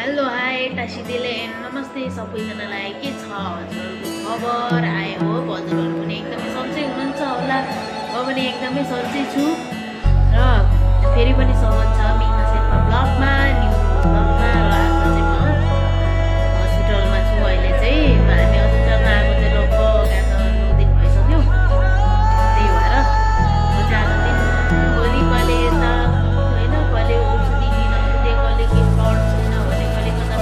Hello hi टासिदेले नमस्ते सबैजनालाई के छ हजुरहरूको खबर आयो हो हजुरहरू पनि एकदमै सन्चै हुनुहुन्छ होला म पनि एकदमै सन्चै छु र फेरि पनि स्वागत छ मिना शेर्पा ब्लगमा न्यू ब्लगमा र आज चाहिँ म हस्पिटलमा छु अहिले चाहिँ हामी हस्पिटलमा आएको चाहिँ लगभग आज 9 दिन भइसक्यो त्यही भएर म चाहिँ आज दिन भोलि कहिले यता होइन कहिले औषधि दिन आउँदै कहिले के ब्लड छैन भने कहिले कता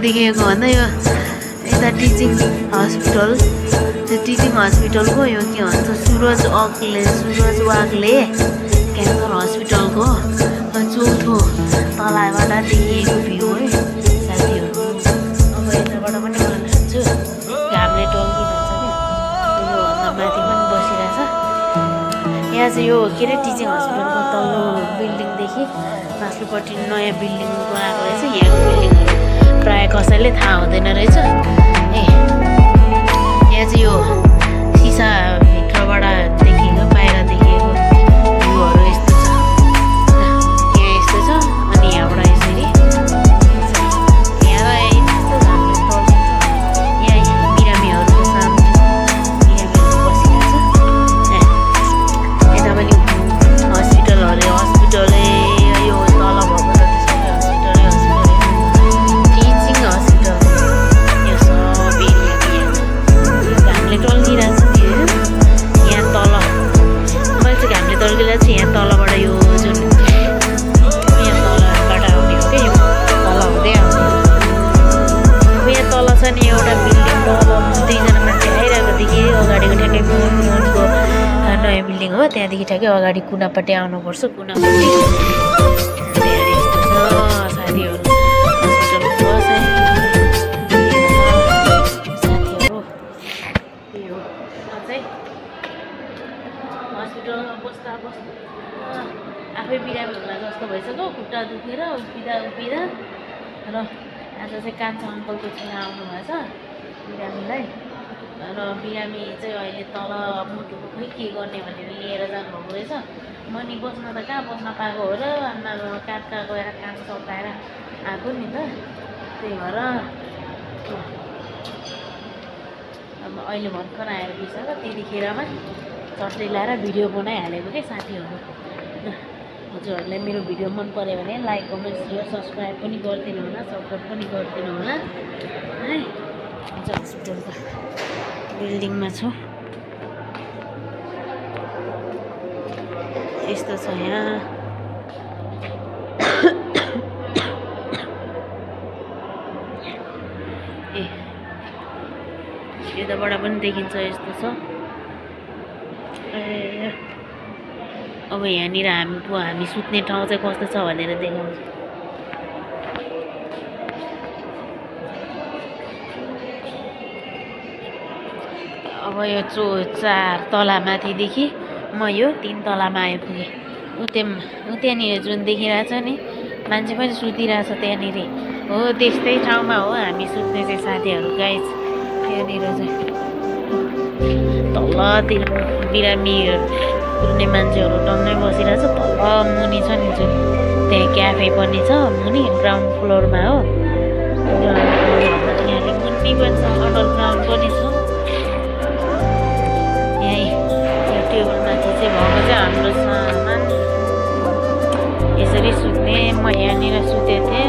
देखेको भन्दा यो यता टिचिङ हस्पिटल त्यो टिचिङ हस्पिटलको यो के भन्छ सुरज वाग्ले क्यान्सर हस्पिटलको चौथो तलाबाट देखिएको भ्यू है साथीहरू। अब यताबाट पनि गर्न सक्छु घामले टल्किरहेछ क्या योभन्दा माथि पनि बसिरहेछ। यहाँ चाहिँ यो के अरे टिचिङ हस्पिटलको तल्लो बिल्डिङदेखि माथिल्लोपट्टि नयाँ बिल्डिङ बनाएको रहेछ। यहाँको बिल्डिङहरू प्रायः कसैले थाहा हुँदैन रहेछ। यहाँ चाहिँ यो सिसाभित्रबाट देखिएको बाहिर देखिएको भ्यूहरू यस्तो छ। यहाँ यस्तो छ अनि यहाँबाट यसरी यहाँ यस्तो घामले टल्किन्छ। यहाँ बिरामीहरूको सामु बिरामीहरू बसिरहेछ। यता पनि हस्पिटलै यो तल भएको यहाँ तलबाट यो जुन यहाँ तलबाट आउने हो क्या यो तल हुँदै आउने यहाँ तल छ नि एउटा बिल्डिङ दुईजना मान्छे आइरहेको देखेँ अगाडिको ठ्याक्कै मुनको नयाँ बिल्डिङ हो त्यहाँदेखि ठ्याक्कै अगाडि कुनापट्टि आउनुपर्छ। कुनापट्टि यस्तो छ साथीहरू हस्पिटलको साथीहरू त्यही हो चाहिँ हस्पिटलमा बस्दा आफै बिरामी होला जस्तो भइसक्यो खुट्टा दुखेर उभिँदा र आज चाहिँ कान्छा अङ्कलको छोरा आउनु भएछ बिरामीलाई र बिरामी चाहिँ अहिले तल मुटुको खोइ के गर्ने भनेर लिएर जानुभएको रहेछ। म नि बस्न त कहाँ बस्न पाएको हो र आमा कहाँ गएर काम सकाएर आएको नि त त्यही भएर अब अहिले भर्खर आएर बिर्सेको त्यतिखेरमा चट्टै लाएर भिडियो बनाइहालेको क्या साथीहरू। हजुरहरूलाई मेरो भिडियो मन पऱ्यो भने लाइक कमेन्ट सेयर सब्सक्राइब पनि गरिदिनु होला सपोर्ट पनि गरिदिनु होला है। हस्पिटलको बिल्डिङमा छु यस्तो छ यहाँ यताबाट पनि देखिन्छ यस्तो छ। अब यहाँनिर हामी सुत्ने ठाउँ चाहिँ कस्तो छ भनेर देखाउँछ। अब यो 4 तला माथिदेखि म यो 3 तलामा आइपुगेँ। त्यहाँनिर जुन देखिरहेछ नि मान्छे पनि सुतिरहेछ त्यहाँनिर हो त्यस्तै ठाउँमा हो हामी सुत्ने चाहिँ साथीहरू गाइज त्यहाँनिर चाहिँ तलतिर बिरामीहरू पुर्ने मान्छेहरू टन्नै बसिरहेछ तल मुनि छ नि जुन त्यहाँ क्याफे पनि छ मुनि ग्राउन्ड फ्लोरमा हो ग्राउन्ड फ्लोरमा यहाँले मुनि पनि छ अन्डरग्राउन्ड पनि छ यहीँ यो टेबलमाथि चाहिँ भएको चाहिँ हाम्रो सामान यसरी सुत्ने म यहाँनिर सुतेको थिएँ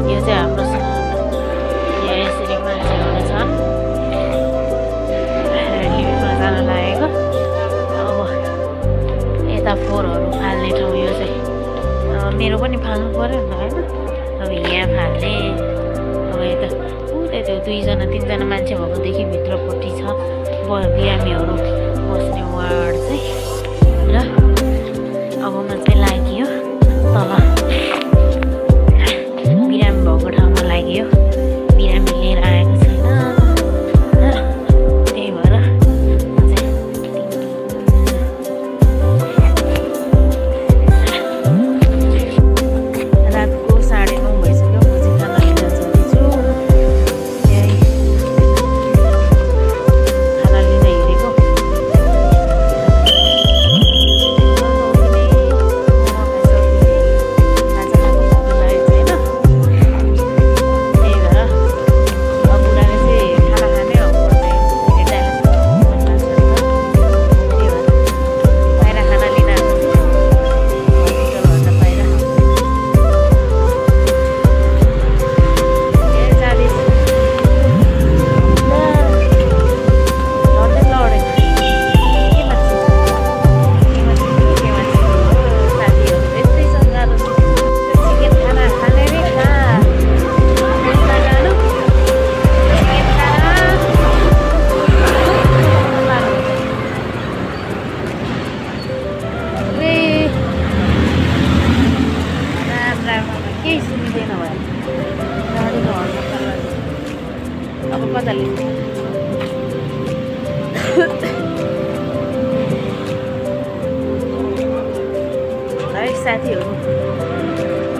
यो चाहिँ हाम्रो सामान यहाँ यसरी मान्छेहरू छन् लिफ्टमा जान लागेको अब यता फोहोरहरू फाल्ने ठाउँ यो चाहिँ मेरो पनि फाल्नु पऱ्यो नि त होइन अब यहाँ फाल्ने अब यता त्यो 2जना 3जना मान्छे भएकोदेखि भित्रपट्टि छ बिरामीहरू बस्ने वार्ड चाहिँ र अब म चाहिँ लाग्यो तल बिरामी भएको ठाउँमा लाग्यो बिरामी लिएर आएको छैन त्यही भएर रातको 9:30 भइसक्यो म चाहिँ खाना लिन जाँदैछु यही खाना लिन हिँडेको केही सुनिँदैन भयो गाडीको हर्न अब कता लिन्छ है साथीहरू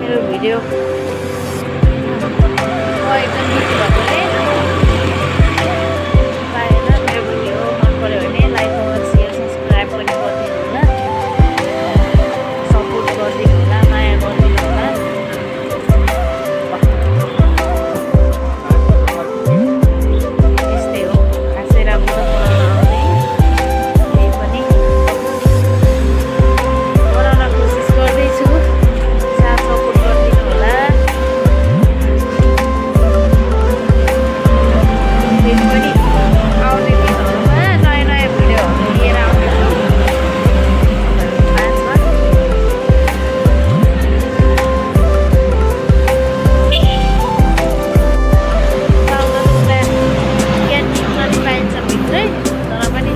मेरो भिडियो एकदम मिठो भएको पाएन मेरो भिडियो मन पऱ्यो भने लाइक कमेन्ट सेयर सब्सक्राइब पनि गरिदिनु होला सपोर्ट गरिदिनु होला माया गरिदिनु होला यस्तै हो खासै राम्रो त्यही पनि बनाउन कोसिस गर्दैछु साथ सपोर्ट गरिदिनु होला फेरि पनि आउने दिनहरूमा नयाँ नयाँ भिडियोहरू लिएर आउँदैछु लास्टमा क्यान्टिन पनि पाइन्छ भित्रै तर पनि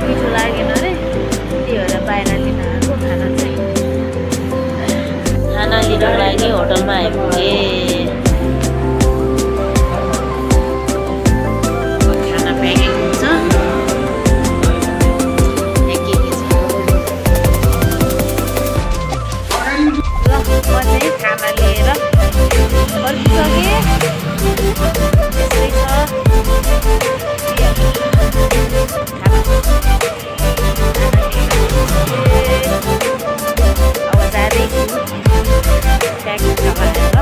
मिठो लागेन अरे त्यही भएर बाहिर लिन आएको खाना चाहिँ खाना लिनको लागि होटलमा आइपुगेँ खाना प्याकिङ हुन्छ के छ ल म चाहिँ खाना लिएर फर्किसकेँ यस्तै छ अब जाँदैछु प्याकिङ लगाएर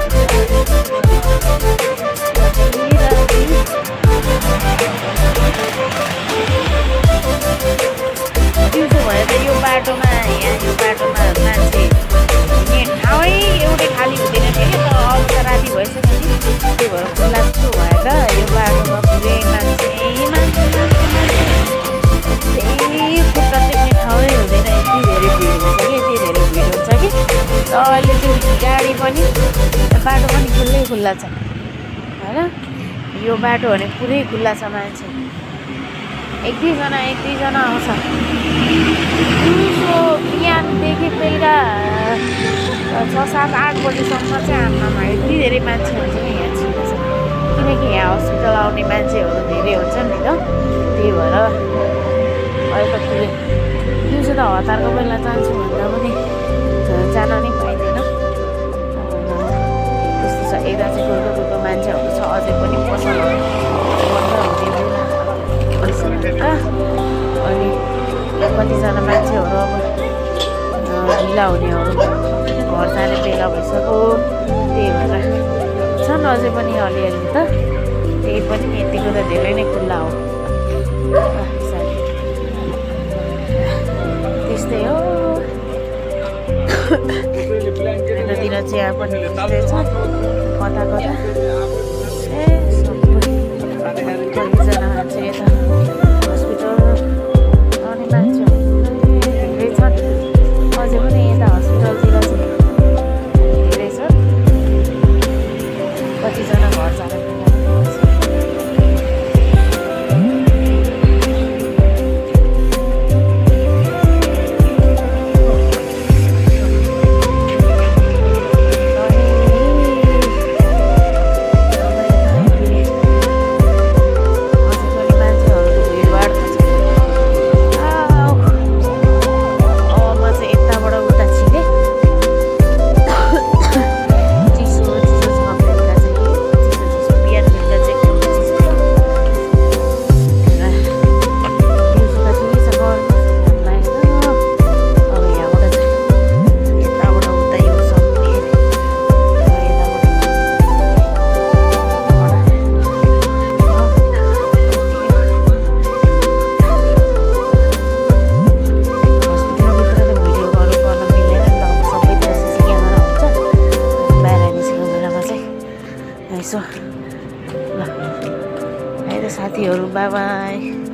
दिउँसो भयो त यो बाटोमा यहाँ यो बाटोमा मान्छे हिँड्ने ठाउँै एउटै खाली हुँदैन थियो कि त अब त राति भइसक्यो नि त्यही भएर खुल्ला जस्तो भएर यो बाटोमा पुरै मान्छे त्यही खुट्टा टेक्ने ठाउँै हुँदैन यति धेरै भिड हुन्छ कि यति धेरै भिड हुन्छ कि त अहिले चाहिँ गाडी पनि बाटो पनि खुल्ला छ होइन यो बाटो भने पुरै खुल्ला छ मान्छे एक दुईजना आउँछ दिउँसो बिहानदेखि बेलुका 6, 7, 8 बजीसम्म चाहिँ आम्मामा यति धेरै मान्छे हुन्छ नि यहाँ छिटो छ किनकि यहाँ हस्पिटल आउने मान्छेहरू धेरै हुन्छ नि त त्यही भएर अहिले त फेरि दिउँसो त हतारको बेला जान्छु भन्दा पनि जान नै पाइँदैन त्यस्तो छ यता चाहिँ गएको कतिजना मान्छेहरू अब ढिला हुनेहरू घर जाने बेला भइसक्यो त्यही भएर छन् अझै पनि अलिअलि त त्यही पनि यतिको त धेरै नै खुल्ला हो त्यस्तै हो यतातिर चिया पनि त्यस्तै छ कता कता ए सबै कतिजना मान्छे यता हस्पिटल अनि मान्छेहरू धेरै छन् अझै पनि यता हस्पिटलतिर चाहिँ धेरै छन् कतिजना घर जाने ल है त साथीहरू बाई बाई।